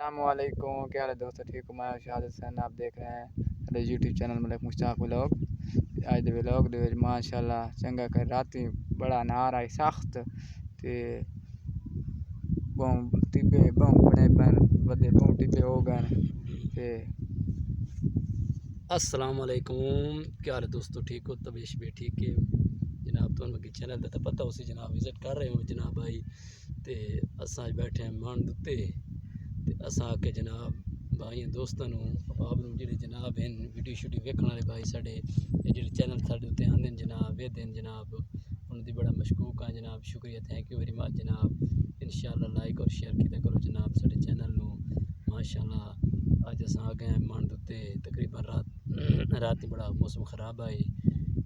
अस्सलामुअलैकुम, क्या हाल है दोस्तों? ठीक हूँ मैं शहादत हुसैन। आप देख रहे हैं मेरे YouTube channel Malik Mushtaq vlog. अज दे व्लॉग दे विच माशाअल्लाह चंगा कर राती बड़ा नहार आई सख्त ते बहु टिब्बे बहु बड़े पैन वड्डे बहु टिब्बे हो गए ते अस्सलाम वालेकुम, क्या हाल है दोस्तों? ठीक हो? तबीयत भी ठीक है जनाब। तो उनके चैनल का तो पता उसी जनाब विजिट कर रहे हो जनाब भाई। तो असा बैठे हैं मान दुते असा आके जनाब भाई दोस्तों आप जो जनाब हैं वीडियो शूडियो वेखने वाले भाई साढ़े जो चैनल साढ़े उत्ते आते हैं जनाब वेद हैं जनाब उनकी बड़ा मशकूक हाँ जनाब। शुक्रिया, थैंक यू वेरी मच जनाब। इंशाल्लाह लाइक और शेयर किया करो जनाब साढ़े चैनल में माशाल्लाह। अज अस आ गए मान दुते तकरीबन रात बड़ा मौसम ख़राब आई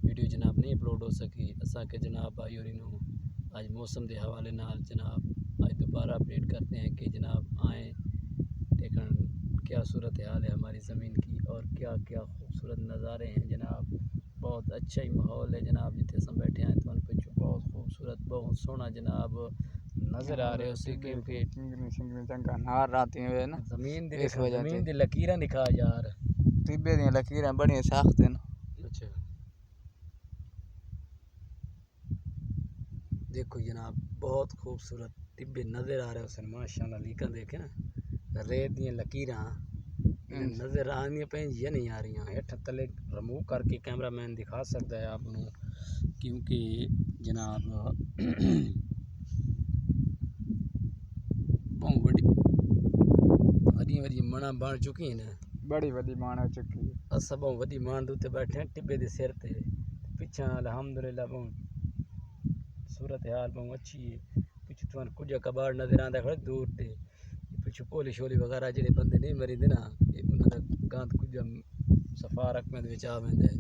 वीडियो जनाब नहीं अपलोड हो सकी असा के जनाब भाई और आज मौसम के हवाले नाल जनाब आज दोबारा अपडेट करते हैं कि जनाब आए देखन क्या सूरत हाल है हमारी ज़मीन की और क्या क्या खूबसूरत नज़ारे हैं जनाब। बहुत अच्छा ही माहौल है जनाब जिथे हम बैठे हैं तो पिछू बहुत खूबसूरत बहुत सोहना जनाब नज़र आ रहे हो क्योंकि नहार राती हुए ना ज़मीन दी इस वजह ज़मीन दी लकीरां दिखा यार टिब्बे दी लकीरां बड़ी सख्त हैं। अच्छा देखो जनाब बहुत खूबसूरत टिब्बे नज़र आ रहे हो सन माशाल्लाह। लीका देखे ना रेत दी लकीरां नज़र आनी पे ये नहीं आ रही हेठ तले रिमूव करके कैमरा मैन दिखा सकता है आपको क्योंकि जनाब बहुत बड़ी वरी मना बन चुकी है बड़ी वड्डी मान हो चुकी है। अस बहुत वड्डी मान दे बैठे हैं टिब्बे के सिर ते पिछा अल्हम्दुलिल्लाह बहुत सूरत हाल बहुत अच्छी है। पिछू तुम कुछ कबाड़ नज़र आता खड़े दूर ते पिछू पोली शोली वगैरह जो बंदे नहीं मरींदे ना उन्होंने गंद कुछ सफा रकमें आ वेंदे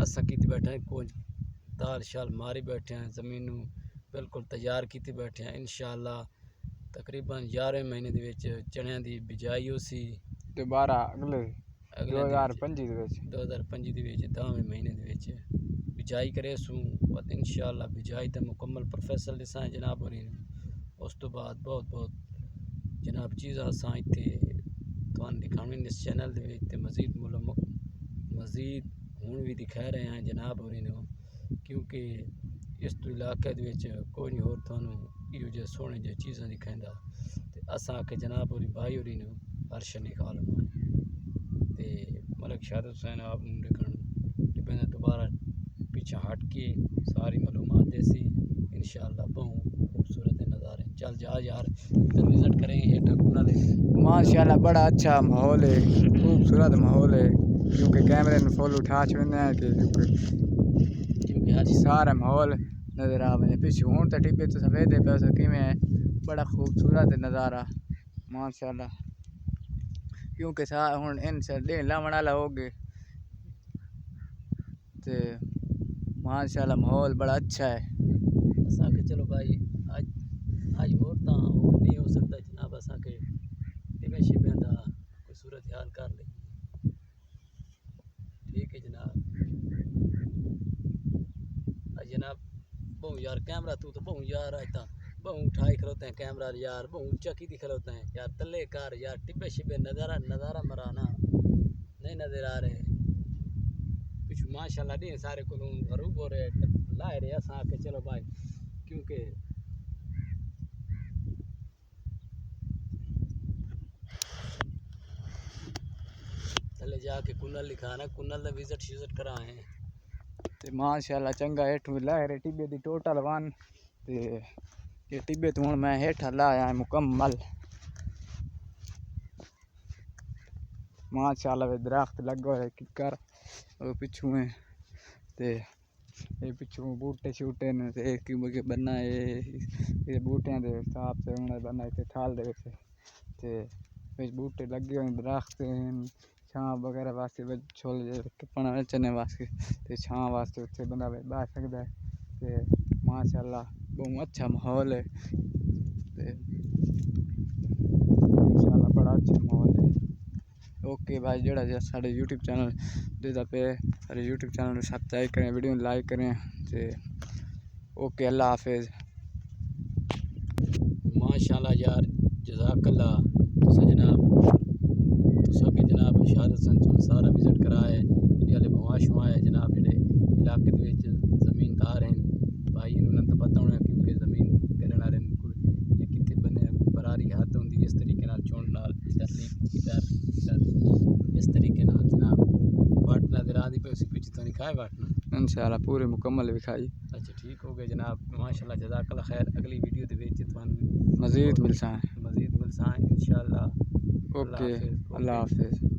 असा की बैठे हैं कुछ ताल शाल मारी बैठे हैं ज़मीन बिल्कुल तैयार की बैठे हैं इंशाअल्लाह। तकरीबन 11वें महीने चणिया की बिजाई हो सी दोबारा अगले 2025 2025 10वें महीने बिजाई करे सूँ इंशाअल्लाह बिजाई तो मुकम्मल प्रोफेसर दिसा जनाब और उस तो बाद बहुत बहुत जनाब चीज़ा असा इतने तुम दिखाने इस चैनल के मजीद मजीद हूँ भी दिखा रहे हैं जनाब और क्योंकि इस तो इलाके कोई नहीं होर थानू इो जे सोहने जे चीज़ा दिखाता तो असा आके जनाब और भाई और अर्श निकाल तो मलिक शहादत हुसैन आप देखन दोबारा पीछे हट के सारी मालूमात देसी इंशाअल्लाह बहुत खूबसूरत नज़ारे चल जा यार इधर विजिट करेंगे हेठा कुना ले माशाल्लाह बड़ा अच्छा माहौल है खूबसूरत माहौल है क्योंकि कैमरे में फुल उठा छुड़ने हैं क्योंकि हर सारा माहौल नज़र आ रहा है। पिछू हूँ तो टिब्बे तो सफ़ेद है पैसा कि बड़ा खूबसूरत नज़ारा माशाल्लाह क्योंकि हूँ इन डे लावन वाला हो गए तो माशाल्लाह माहौल बड़ा अच्छा है। असा के चलो भाई आज आज और नहीं हो सकता जनाब असा के टिब्बे शिब्बे का कोई सूरत हाल कर ले ठीक है जनाब। जनाब बहु यार कैमरा तू तो बहु यार आज ता बहु उठाई खलोते हैं कैमरा यार बहु ऊंचा की खलोते हैं यार तले कार यार टिब्बे शिब्बे नज़ारा नज़ारा मराना नहीं नज़र आ रहे कुछ माशाल्लाह नहीं सारे को हरूब हो रहे लाए रहे असा आके चलो भाई क्योंकि चले जाके कुनल लिखाना कुनल का विजिट शिजिट कराए ते माशाल्लाह चंगा हेठू लाए टिब्बे दी टोटल वन ते ये टिब्बे तो हूँ मैं हेठा लाया मुकम्मल माशाल्लाह वे दरख्त लगा है किकर पिछू है ते ये पिछू बूटे शूटे ने ते एक बना ये बूटियां दे हिसाब से उन्होंने बना इतने ठाल दे ते बूटे लगे हुए दरख्त छां वगैरह वास्ते छोले पना चने वास्ते ते छां वास्ते उत्थे बंदा बह सकता है ते माशाल्लाह बहुत अच्छा माहौल है ते इंशाल्लाह बड़ा अच्छा माहौल है। ओके भाई जोड़ा साढ़े यूट्यूब चैनल देता पे सारे यूट्यूब चैनल में सब्सक्राइब करें वीडियो लाइक करें ते ओके अल्लाह हाफिज़ माशाल्लाह यार जज़ाकल्लाह जनाब। विखाए बाटना इंशाल्लाह पूरे मुकम्मल विखाई। अच्छा ठीक हो गए जनाब, माशाल्लाह जज़ाकल्लाह खैर। अगली वीडियो दे विच तुहानू मज़ीद मिलसा है। मज़ीद मिलसां इंशाल्लाह। ओके, अल्लाह हाफिज़।